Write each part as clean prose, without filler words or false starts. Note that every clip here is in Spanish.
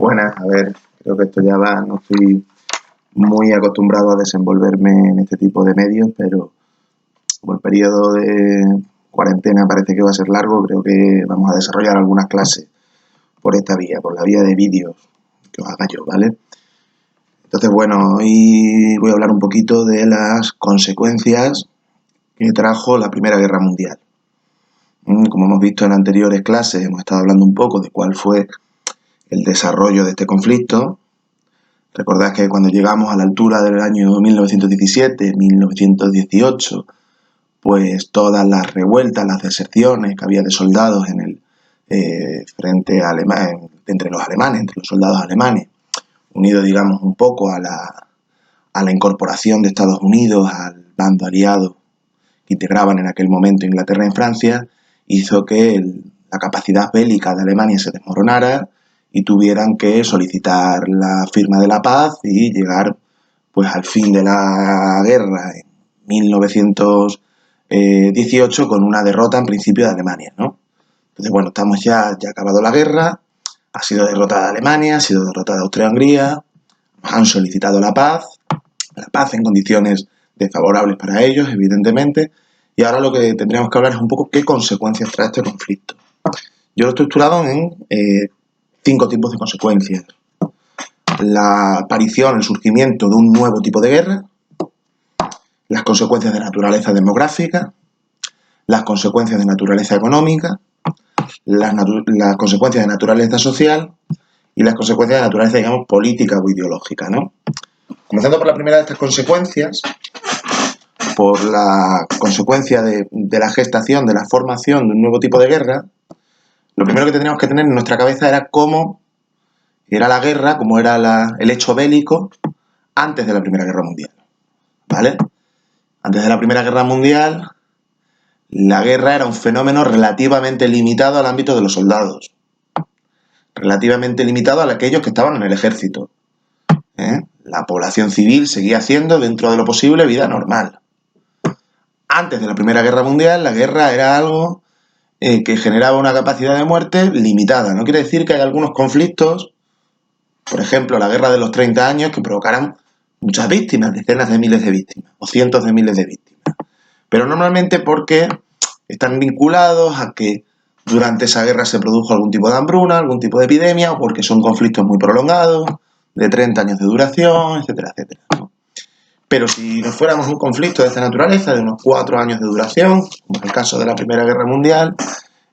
Buenas, a ver, creo que esto ya va, no estoy muy acostumbrado a desenvolverme en este tipo de medios, pero como el periodo de cuarentena parece que va a ser largo, creo que vamos a desarrollar algunas clases por esta vía, por la vía de vídeos que os haga yo, ¿vale? Entonces, bueno, hoy voy a hablar un poquito de las consecuencias que trajo la Primera Guerra Mundial. Como hemos visto en anteriores clases, hemos estado hablando un poco de cuál fue el desarrollo de este conflicto. Recordad que cuando llegamos a la altura del año 1917-1918, pues todas las revueltas, las deserciones que había de soldados en el frente alemán, entre los alemanes, entre los soldados alemanes, unido, digamos, un poco a la incorporación de Estados Unidos al bando aliado que integraban en aquel momento Inglaterra y Francia, hizo que la capacidad bélica de Alemania se desmoronara y tuvieran que solicitar la firma de la paz y llegar pues al fin de la guerra en 1918 con una derrota en principio de Alemania, ¿no? Entonces, bueno, estamos ya acabado la guerra, ha sido derrotada Alemania, ha sido derrotada Austria-Hungría, nos han solicitado la paz en condiciones desfavorables para ellos, evidentemente, y ahora lo que tendríamos que hablar es un poco qué consecuencias trae este conflicto. Yo lo he estructurado en 5 tipos de consecuencias. La aparición, el surgimiento de un nuevo tipo de guerra, las consecuencias de naturaleza demográfica, las consecuencias de naturaleza económica, las consecuencias de naturaleza social y las consecuencias de naturaleza, digamos, política o ideológica, ¿no? Comenzando por la primera de estas consecuencias, por la consecuencia de la gestación, de la formación de un nuevo tipo de guerra, lo primero que tendríamos que tener en nuestra cabeza era cómo era la guerra, cómo era el hecho bélico antes de la Primera Guerra Mundial, ¿vale? Antes de la Primera Guerra Mundial, la guerra era un fenómeno relativamente limitado al ámbito de los soldados, relativamente limitado a aquellos que estaban en el ejército. La población civil seguía haciendo, dentro de lo posible, vida normal. Antes de la Primera Guerra Mundial, la guerra era algo que generaba una capacidad de muerte limitada. No quiere decir que haya algunos conflictos, por ejemplo, la guerra de los 30 años, que provocaran muchas víctimas, decenas de miles de víctimas, o cientos de miles de víctimas. Pero normalmente porque están vinculados a que durante esa guerra se produjo algún tipo de hambruna, algún tipo de epidemia, o porque son conflictos muy prolongados, de 30 años de duración, etcétera, etcétera, ¿no? Pero si nos fuéramos a un conflicto de esta naturaleza, de unos 4 años de duración, como en el caso de la Primera Guerra Mundial,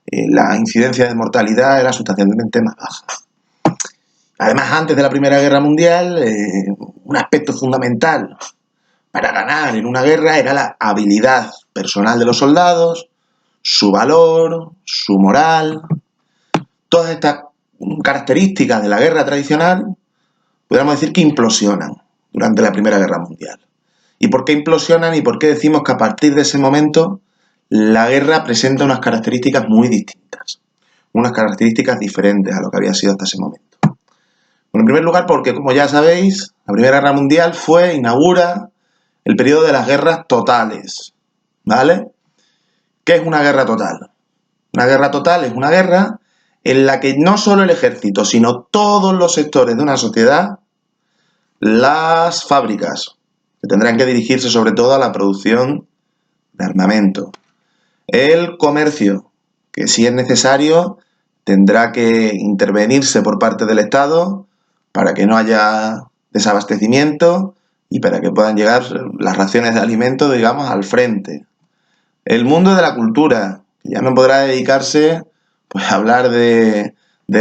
la incidencia de mortalidad era sustancialmente más baja. Además, antes de la Primera Guerra Mundial, un aspecto fundamental para ganar en una guerra era la habilidad personal de los soldados, su valor, su moral. Todas estas características de la guerra tradicional, podríamos decir que implosionan durante la Primera Guerra Mundial. ¿Y por qué implosionan y por qué decimos que a partir de ese momento la guerra presenta unas características muy distintas? Unas características diferentes a lo que había sido hasta ese momento. Bueno, en primer lugar porque, como ya sabéis, la Primera Guerra Mundial inaugura el periodo de las guerras totales, ¿vale? ¿Qué es una guerra total? Una guerra total es una guerra en la que no solo el ejército, sino todos los sectores de una sociedad, las fábricas, que tendrán que dirigirse sobre todo a la producción de armamento, el comercio, que si es necesario tendrá que intervenirse por parte del Estado para que no haya desabastecimiento y para que puedan llegar las raciones de alimento, digamos, al frente. El mundo de la cultura, que ya no podrá dedicarse pues, a hablar de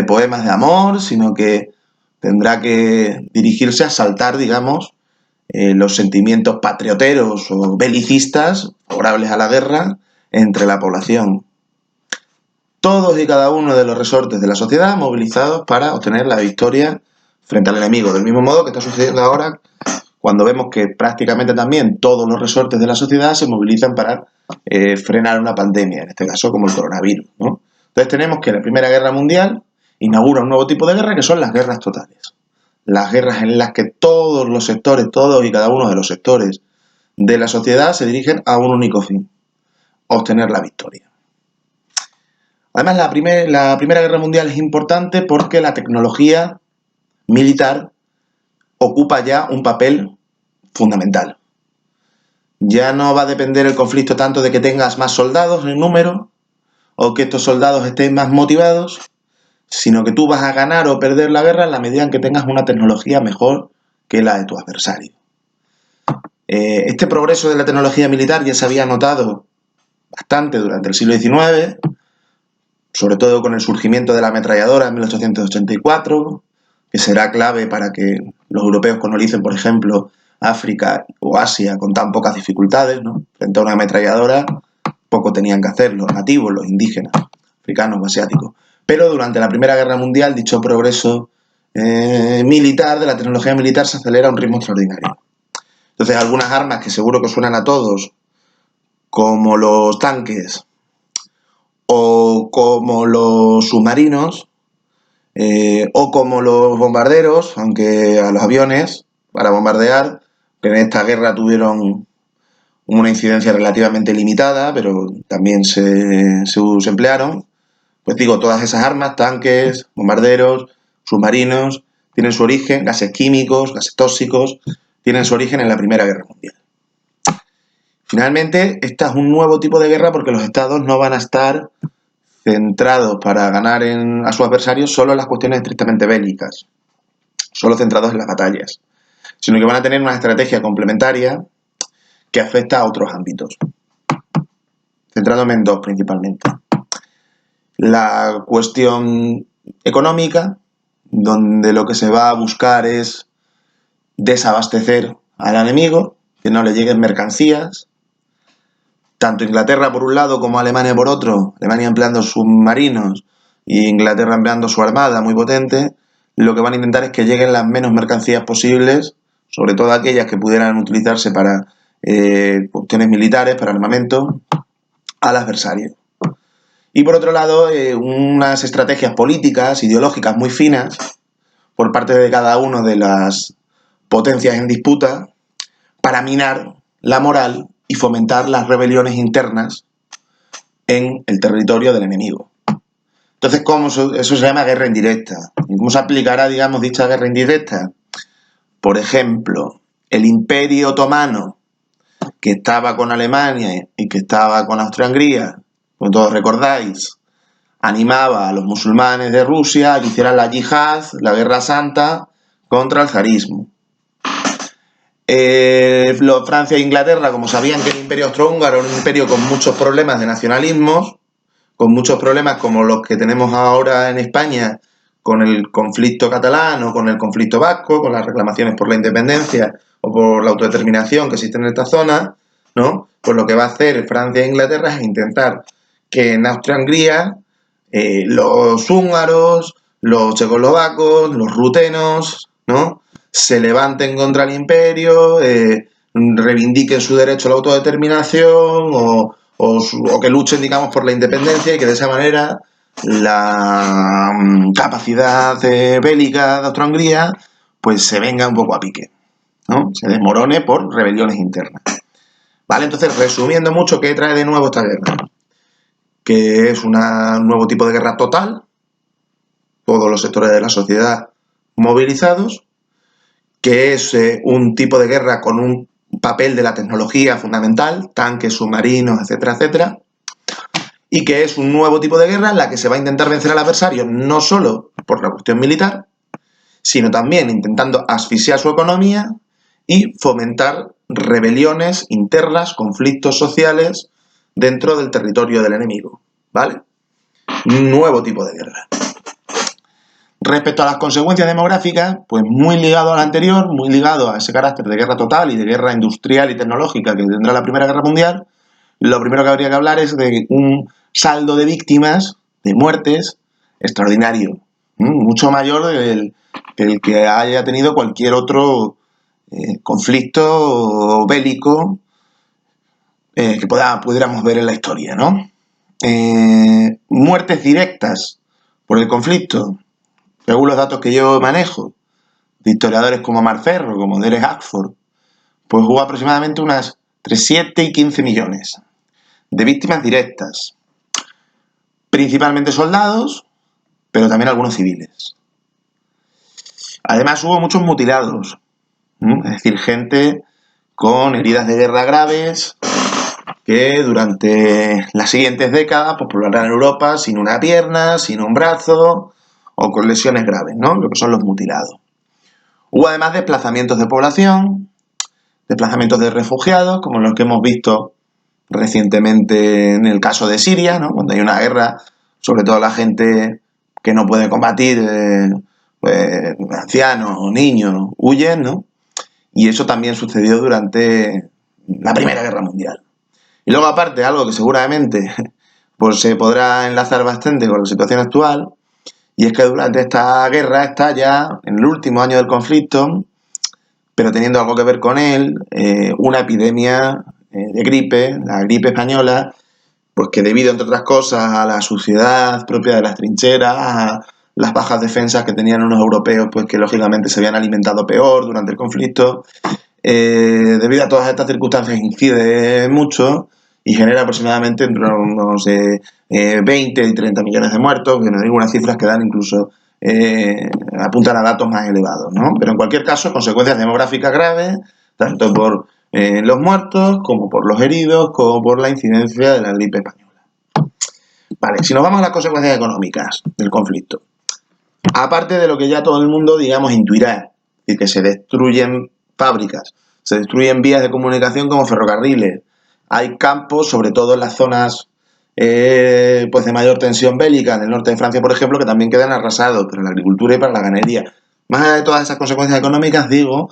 poemas de amor, sino que tendrá que dirigirse a saltar, digamos, los sentimientos patrioteros o belicistas favorables a la guerra entre la población. Todos y cada uno de los resortes de la sociedad movilizados para obtener la victoria frente al enemigo. Del mismo modo que está sucediendo ahora cuando vemos que prácticamente también todos los resortes de la sociedad se movilizan para frenar una pandemia, en este caso como el coronavirus, ¿no? Entonces tenemos que la Primera Guerra Mundial inaugura un nuevo tipo de guerra que son las guerras totales. Las guerras en las que todos los sectores, todos y cada uno de los sectores de la sociedad se dirigen a un único fin: obtener la victoria. Además, la Primera Guerra Mundial es importante porque la tecnología militar ocupa ya un papel fundamental. Ya no va a depender el conflicto tanto de que tengas más soldados en número o que estos soldados estén más motivados, sino que tú vas a ganar o perder la guerra en la medida en que tengas una tecnología mejor que la de tu adversario. Este progreso de la tecnología militar ya se había notado bastante durante el siglo XIX, sobre todo con el surgimiento de la ametralladora en 1884, que será clave para que los europeos colonicen, por ejemplo, África o Asia con tan pocas dificultades, ¿no? Frente a una ametralladora, poco tenían que hacer los nativos, los indígenas, africanos o asiáticos. Pero durante la Primera Guerra Mundial, dicho progreso militar, de la tecnología militar, se acelera a un ritmo extraordinario. Entonces, algunas armas que seguro que suenan a todos, como los tanques o como los submarinos, o como los bombarderos, aunque a los aviones, para bombardear, que en esta guerra tuvieron una incidencia relativamente limitada, pero también se emplearon. Pues digo, todas esas armas, tanques, bombarderos, submarinos, tienen su origen, gases químicos, gases tóxicos, tienen su origen en la Primera Guerra Mundial. Finalmente, esta es un nuevo tipo de guerra porque los estados no van a estar centrados para ganar a sus adversarios solo en las cuestiones estrictamente bélicas, solo centrados en las batallas, sino que van a tener una estrategia complementaria que afecta a otros ámbitos, centrándome en dos principalmente. La cuestión económica, donde lo que se va a buscar es desabastecer al enemigo, que no le lleguen mercancías. Tanto Inglaterra por un lado como Alemania por otro, Alemania empleando submarinos y Inglaterra empleando su armada muy potente, lo que van a intentar es que lleguen las menos mercancías posibles, sobre todo aquellas que pudieran utilizarse para cuestiones militares, para armamento, al adversario. Y por otro lado, unas estrategias políticas, ideológicas muy finas, por parte de cada una de las potencias en disputa, para minar la moral y fomentar las rebeliones internas en el territorio del enemigo. Entonces, ¿cómo eso se llama guerra indirecta? ¿Y cómo se aplicará, digamos, dicha guerra indirecta? Por ejemplo, el Imperio Otomano, que estaba con Alemania y que estaba con Austria-Hungría, como todos recordáis, animaba a los musulmanes de Rusia a que hicieran la yihad, la guerra santa, contra el zarismo. Francia e Inglaterra, como sabían que el imperio austrohúngaro era un imperio con muchos problemas de nacionalismos, con muchos problemas como los que tenemos ahora en España, con el conflicto catalán o con el conflicto vasco, con las reclamaciones por la independencia o por la autodeterminación que existe en esta zona, ¿no? Pues lo que va a hacer Francia e Inglaterra es intentar que en Austria-Hungría los húngaros, los checoslovacos, los rutenos, ¿no?, se levanten contra el imperio, reivindiquen su derecho a la autodeterminación o que luchen, digamos, por la independencia y que de esa manera la capacidad bélica de Austria-Hungría pues se venga un poco a pique, ¿no? Se desmorone por rebeliones internas. Vale, entonces, resumiendo mucho, ¿qué trae de nuevo esta guerra? Que es un nuevo tipo de guerra total, todos los sectores de la sociedad movilizados, que es un tipo de guerra con un papel de la tecnología fundamental, tanques, submarinos, etcétera, etcétera, y que es un nuevo tipo de guerra en la que se va a intentar vencer al adversario no solo por la cuestión militar, sino también intentando asfixiar su economía y fomentar rebeliones internas, conflictos sociales dentro del territorio del enemigo, ¿vale? Un nuevo tipo de guerra. Respecto a las consecuencias demográficas, pues muy ligado al anterior, muy ligado a ese carácter de guerra total y de guerra industrial y tecnológica que tendrá la Primera Guerra Mundial, lo primero que habría que hablar es de un saldo de víctimas, de muertes, extraordinario, mucho mayor del que haya tenido cualquier otro conflicto bélico que pudiéramos ver en la historia, ¿no? Muertes directas por el conflicto, según los datos que yo manejo, de historiadores como Marferro, como Derek Hackford, pues hubo aproximadamente unas entre 7 y 15 millones de víctimas directas, principalmente soldados, pero también algunos civiles. Además hubo muchos mutilados, es decir, gente con heridas de guerra graves que durante las siguientes décadas pues, poblarán Europa sin una pierna, sin un brazo o con lesiones graves, ¿no? Lo que son los mutilados. Hubo además desplazamientos de población, desplazamientos de refugiados, como los que hemos visto recientemente en el caso de Siria, ¿no? Cuando hay una guerra, sobre todo la gente que no puede combatir, pues, ancianos o niños, huyen, ¿no? Y eso también sucedió durante la Primera Guerra Mundial. Y luego aparte, algo que seguramente pues, se podrá enlazar bastante con la situación actual, y es que durante esta guerra está ya en el último año del conflicto, pero teniendo algo que ver con él, una epidemia de gripe, la gripe española, pues que debido, entre otras cosas, a la suciedad propia de las trincheras, a las bajas defensas que tenían unos europeos, pues que lógicamente se habían alimentado peor durante el conflicto, debido a todas estas circunstancias incide mucho y genera aproximadamente entre unos 20 y 30 millones de muertos, que no hay algunas cifras que dan incluso apuntan a datos más elevados, ¿no? Pero en cualquier caso, consecuencias demográficas graves, tanto por los muertos, como por los heridos, como por la incidencia de la gripe española. Vale, si nos vamos a las consecuencias económicas del conflicto, aparte de lo que ya todo el mundo, digamos, intuirá, es decir, que se destruyen fábricas, se destruyen vías de comunicación como ferrocarriles, hay campos, sobre todo en las zonas pues de mayor tensión bélica, en el norte de Francia, por ejemplo, que también quedan arrasados para la agricultura y para la ganadería. Más allá de todas esas consecuencias económicas, digo,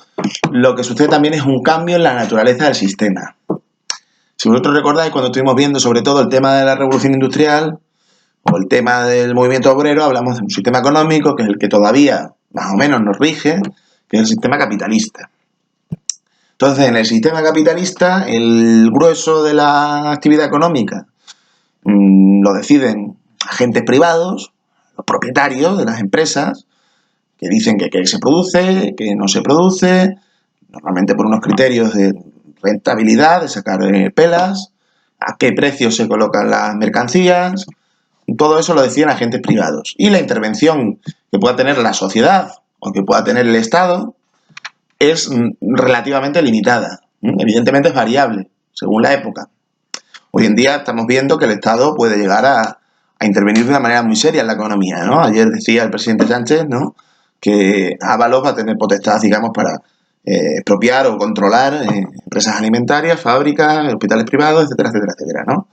lo que sucede también es un cambio en la naturaleza del sistema. Si vosotros recordáis, cuando estuvimos viendo sobre todo el tema de la revolución industrial o el tema del movimiento obrero, hablamos de un sistema económico que es el que todavía más o menos nos rige, que es el sistema capitalista. Entonces, en el sistema capitalista, el grueso de la actividad económica lo deciden agentes privados, los propietarios de las empresas, que dicen que se produce, que no se produce, normalmente por unos criterios de rentabilidad, de sacar pelas, a qué precio se colocan las mercancías, todo eso lo deciden agentes privados. Y la intervención que pueda tener la sociedad o que pueda tener el Estado es relativamente limitada. Evidentemente es variable, según la época. Hoy en día estamos viendo que el Estado puede llegar a intervenir de una manera muy seria en la economía, ¿no? Ayer decía el presidente Sánchez, ¿no?, que Ábalos va a tener potestad, digamos, para expropiar o controlar empresas alimentarias, fábricas, hospitales privados, etcétera, etcétera, etcétera, ¿no?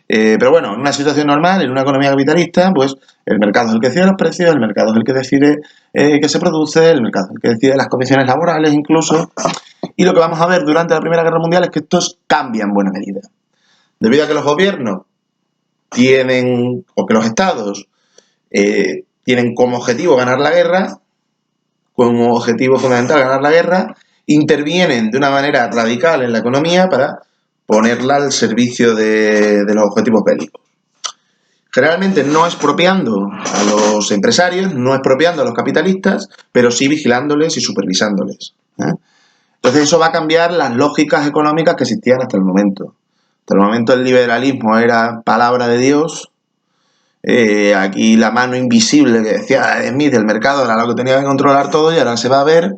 Pero bueno, en una situación normal, en una economía capitalista, pues el mercado es el que decide los precios, el mercado es el que decide qué se produce, el mercado es el que decide las condiciones laborales incluso. Y lo que vamos a ver durante la Primera Guerra Mundial es que estos cambian en buena medida. Debido a que los gobiernos tienen, o que los estados tienen como objetivo ganar la guerra, como objetivo fundamental ganar la guerra, intervienen de una manera radical en la economía para ponerla al servicio de los objetivos bélicos. Generalmente no expropiando a los empresarios, no expropiando a los capitalistas, pero sí vigilándoles y supervisándoles. Entonces eso va a cambiar las lógicas económicas que existían hasta el momento. Hasta el momento el liberalismo era palabra de Dios. Aquí la mano invisible que decía Smith del mercado era lo que tenía que controlar todo, y ahora se va a ver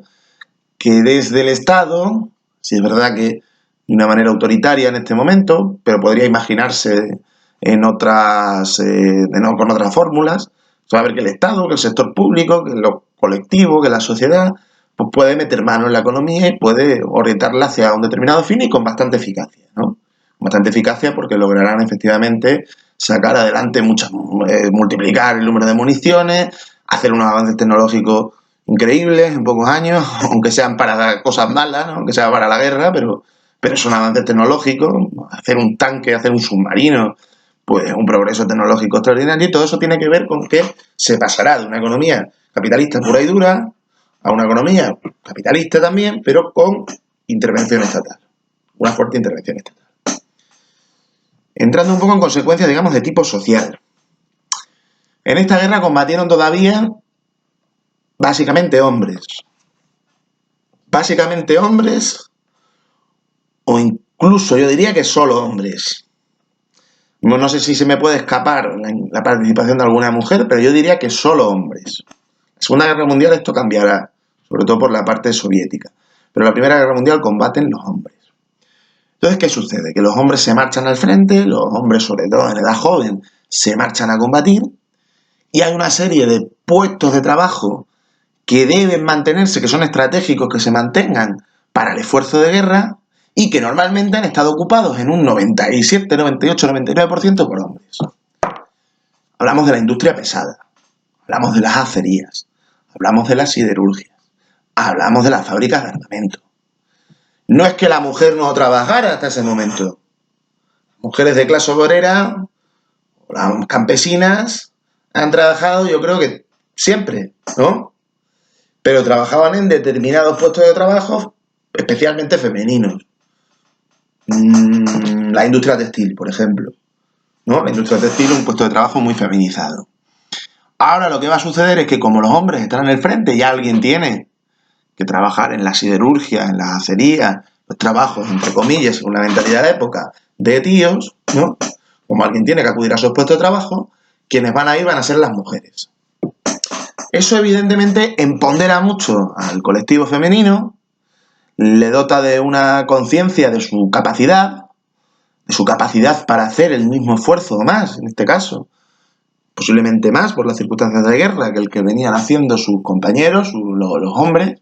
que desde el Estado, si es verdad que de una manera autoritaria en este momento, pero podría imaginarse en otras, con otras fórmulas, se va a ver que el Estado, que el sector público, que lo colectivo, que la sociedad, pues puede meter mano en la economía y puede orientarla hacia un determinado fin y con bastante eficacia, ¿no? Bastante eficacia porque lograrán efectivamente sacar adelante multiplicar el número de municiones, hacer unos avances tecnológicos increíbles en pocos años, aunque sean para cosas malas, ¿no?, aunque sea para la guerra, pero son avances tecnológicos. Hacer un tanque, hacer un submarino, pues un progreso tecnológico extraordinario, y todo eso tiene que ver con que se pasará de una economía capitalista pura y dura a una economía capitalista también, pero con intervención estatal, una fuerte intervención estatal. Entrando un poco en consecuencias, digamos, de tipo social. En esta guerra combatieron todavía básicamente hombres. Básicamente hombres, o incluso yo diría que solo hombres. No sé si se me puede escapar la participación de alguna mujer, pero yo diría que solo hombres. En la Segunda Guerra Mundial esto cambiará. sobre todo por la parte soviética. Pero en la Primera Guerra Mundial combaten los hombres. Entonces, ¿qué sucede? Que los hombres se marchan al frente, los hombres, sobre todo en edad joven, se marchan a combatir, y hay una serie de puestos de trabajo que deben mantenerse, que son estratégicos, que se mantengan para el esfuerzo de guerra, y que normalmente han estado ocupados en un 97, 98, 99% por hombres. Hablamos de la industria pesada, hablamos de las acerías, hablamos de las siderurgias, hablamos de las fábricas de armamento. No es que la mujer no trabajara hasta ese momento. Mujeres de clase obrera, las campesinas, han trabajado, yo creo que siempre, ¿no? Pero trabajaban en determinados puestos de trabajo, especialmente femeninos. La industria textil, por ejemplo, ¿no? La industria textil es un puesto de trabajo muy feminizado. Ahora lo que va a suceder es que como los hombres están en el frente y alguien tiene que trabajar en la siderurgia, en las acerías, los trabajos, entre comillas, según la mentalidad de la época, de tíos, ¿no? Como alguien tiene que acudir a esos puestos de trabajo, quienes van a ir van a ser las mujeres. Eso evidentemente empodera mucho al colectivo femenino, le dota de una conciencia de su capacidad para hacer el mismo esfuerzo o más, en este caso, posiblemente más por las circunstancias de guerra que el que venían haciendo sus compañeros, los hombres,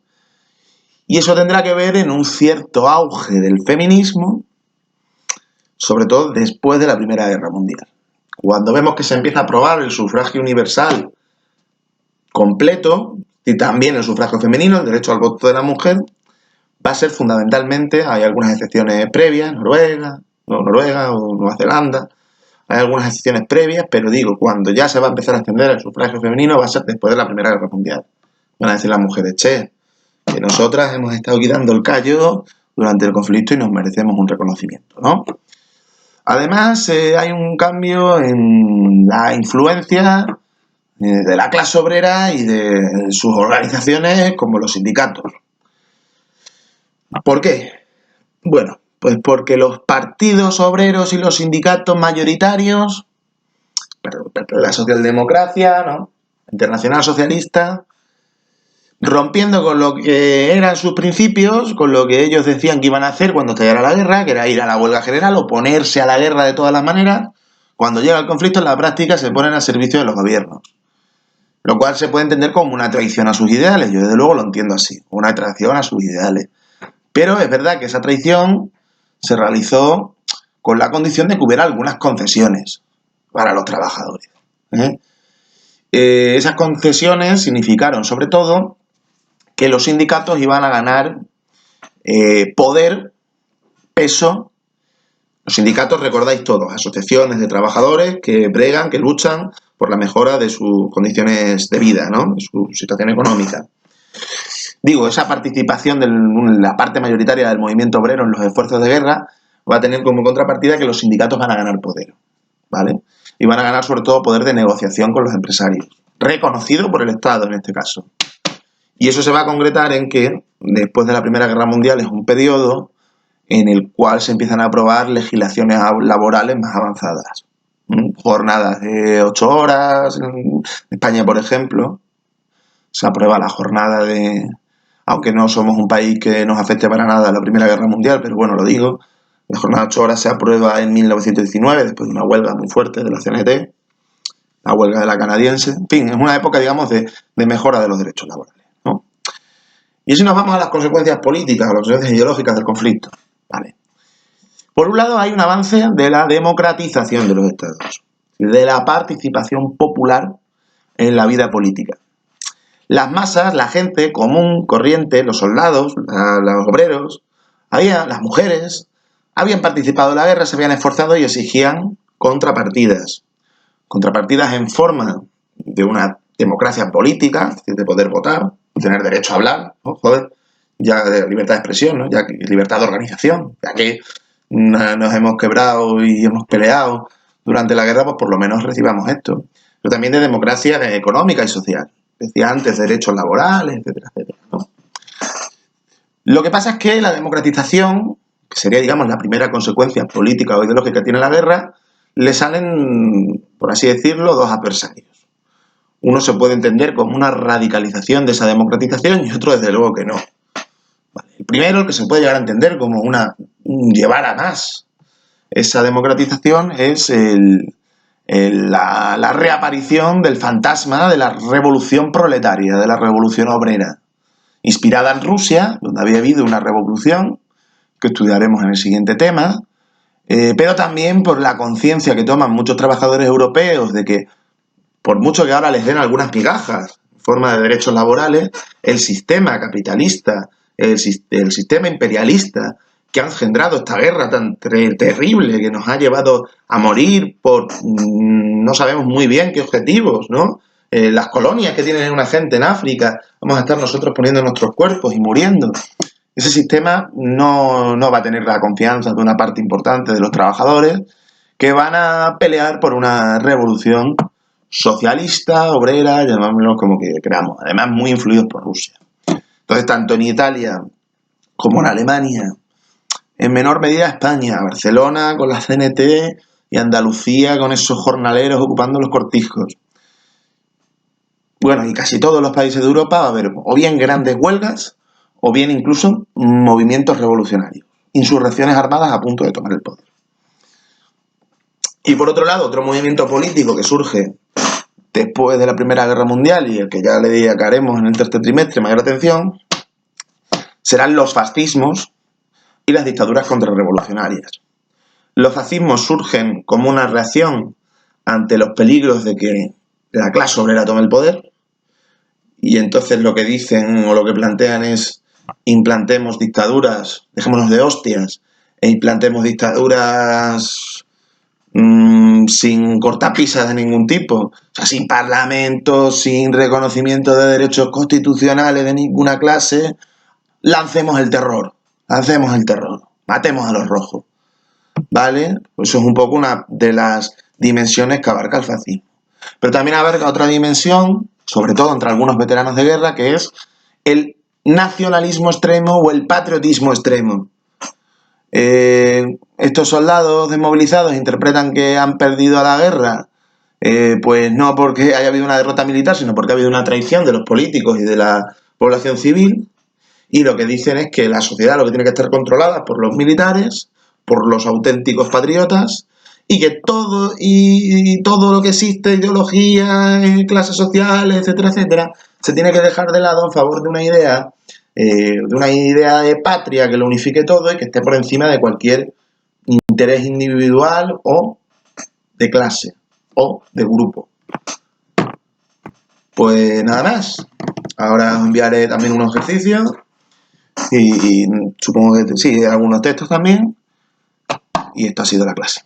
y eso tendrá que ver en un cierto auge del feminismo, sobre todo después de la Primera Guerra Mundial. Cuando vemos que se empieza a aprobar el sufragio universal completo y también el sufragio femenino, el derecho al voto de la mujer, va a ser fundamentalmente, hay algunas excepciones previas, Noruega o Nueva Zelanda, hay algunas excepciones previas, pero digo, cuando ya se va a empezar a extender el sufragio femenino va a ser después de la Primera Guerra Mundial. Van a decir las mujeres, che, que nosotras hemos estado aquí dando el callo durante el conflicto y nos merecemos un reconocimiento, ¿no? Además, hay un cambio en la influencia de la clase obrera y de sus organizaciones como los sindicatos. ¿Por qué? Bueno, pues porque los partidos obreros y los sindicatos mayoritarios, la socialdemocracia, ¿no? Internacional Socialista, rompiendo con lo que eran sus principios, con lo que ellos decían que iban a hacer cuando estallara la guerra, que era ir a la huelga general, oponerse a la guerra de todas las maneras, cuando llega el conflicto en la práctica se ponen al servicio de los gobiernos. Lo cual se puede entender como una traición a sus ideales, yo desde luego lo entiendo así, una traición a sus ideales. Pero es verdad que esa traición se realizó con la condición de que hubiera algunas concesiones para los trabajadores. Esas concesiones significaron, sobre todo, que los sindicatos iban a ganar poder, peso. Los sindicatos, recordáis todos, asociaciones de trabajadores que bregan, que luchan por la mejora de sus condiciones de vida, ¿no? De su situación económica. Digo, esa participación de la parte mayoritaria del movimiento obrero en los esfuerzos de guerra va a tener como contrapartida que los sindicatos van a ganar poder, ¿vale? Y van a ganar sobre todo poder de negociación con los empresarios, reconocido por el Estado en este caso. Y eso se va a concretar en que después de la Primera Guerra Mundial es un periodo en el cual se empiezan a aprobar legislaciones laborales más avanzadas. Jornadas de 8 horas, en España por ejemplo, se aprueba la jornada de... Aunque no somos un país que nos afecte para nada la Primera Guerra Mundial, pero bueno, lo digo, la jornada de 8 horas se aprueba en 1919, después de una huelga muy fuerte de la CNT, la huelga de la canadiense. En fin, es una época, digamos, de mejora de los derechos laborales, ¿no? Y si nos vamos a las consecuencias políticas, a las consecuencias ideológicas del conflicto, ¿vale? Por un lado hay un avance de la democratización de los estados, de la participación popular en la vida política. Las masas, la gente común, corriente, los soldados, los obreros, las mujeres, habían participado en la guerra, se habían esforzado y exigían contrapartidas. Contrapartidas en forma de una democracia política, es decir, de poder votar, tener derecho a hablar, ¿no? Joder, ya de libertad de expresión, ¿no? Ya que libertad de organización, ya que nos hemos quebrado y hemos peleado durante la guerra, pues por lo menos recibamos esto. Pero también de democracia económica y social. Decía antes, derechos laborales, etcétera, etcétera, ¿no? Lo que pasa es que la democratización, que sería, digamos, la primera consecuencia política o ideológica que tiene la guerra, le salen, por así decirlo, dos adversarios. Uno se puede entender como una radicalización de esa democratización y otro desde luego que no. Vale. El primero, el que se puede llegar a entender como llevar a más esa democratización, es la reaparición del fantasma de la revolución proletaria, de la revolución obrera, inspirada en Rusia, donde había habido una revolución, que estudiaremos en el siguiente tema, pero también por la conciencia que toman muchos trabajadores europeos de que, por mucho que ahora les den algunas migajas en forma de derechos laborales, el sistema capitalista, el sistema imperialista que ha engendrado esta guerra tan terrible que nos ha llevado a morir por no sabemos muy bien qué objetivos, ¿no? Las colonias que tienen una gente en África, vamos a estar nosotros poniendo nuestros cuerpos y muriendo. Ese sistema no va a tener la confianza de una parte importante de los trabajadores que van a pelear por una revolución socialista, obrera, llamémoslo como que queramos, además muy influidos por Rusia. Entonces, tanto en Italia como en Alemania, en menor medida España, Barcelona con la CNT y Andalucía con esos jornaleros ocupando los cortijos. Bueno, y casi todos los países de Europa va a haber o bien grandes huelgas o bien incluso movimientos revolucionarios, insurrecciones armadas a punto de tomar el poder. Y por otro lado, otro movimiento político que surge después de la Primera Guerra Mundial y el que ya le dedicaremos en el tercer trimestre mayor atención, serán los fascismos y las dictaduras contrarrevolucionarias. Los fascismos surgen como una reacción ante los peligros de que la clase obrera tome el poder, y entonces lo que dicen o lo que plantean es: implantemos dictaduras, dejémonos de hostias, e implantemos dictaduras sin cortapisas de ningún tipo, o sea, sin parlamento, sin reconocimiento de derechos constitucionales de ninguna clase. Lancemos el terror, matemos a los rojos, ¿vale? Pues eso es un poco una de las dimensiones que abarca el fascismo. Pero también abarca otra dimensión, sobre todo entre algunos veteranos de guerra, que es el nacionalismo extremo o el patriotismo extremo. Estos soldados desmovilizados interpretan que han perdido la guerra, pues no porque haya habido una derrota militar, sino porque ha habido una traición de los políticos y de la población civil, y lo que dicen es que la sociedad lo que tiene que estar controlada por los militares, por los auténticos patriotas, y que todo lo que existe, ideología, clases sociales, etcétera, etcétera, se tiene que dejar de lado en favor de una idea de patria que lo unifique todo y que esté por encima de cualquier interés individual o de clase o de grupo. Pues nada más. Ahora os enviaré también unos ejercicios y supongo que sí, algunos textos también. Y esta ha sido la clase.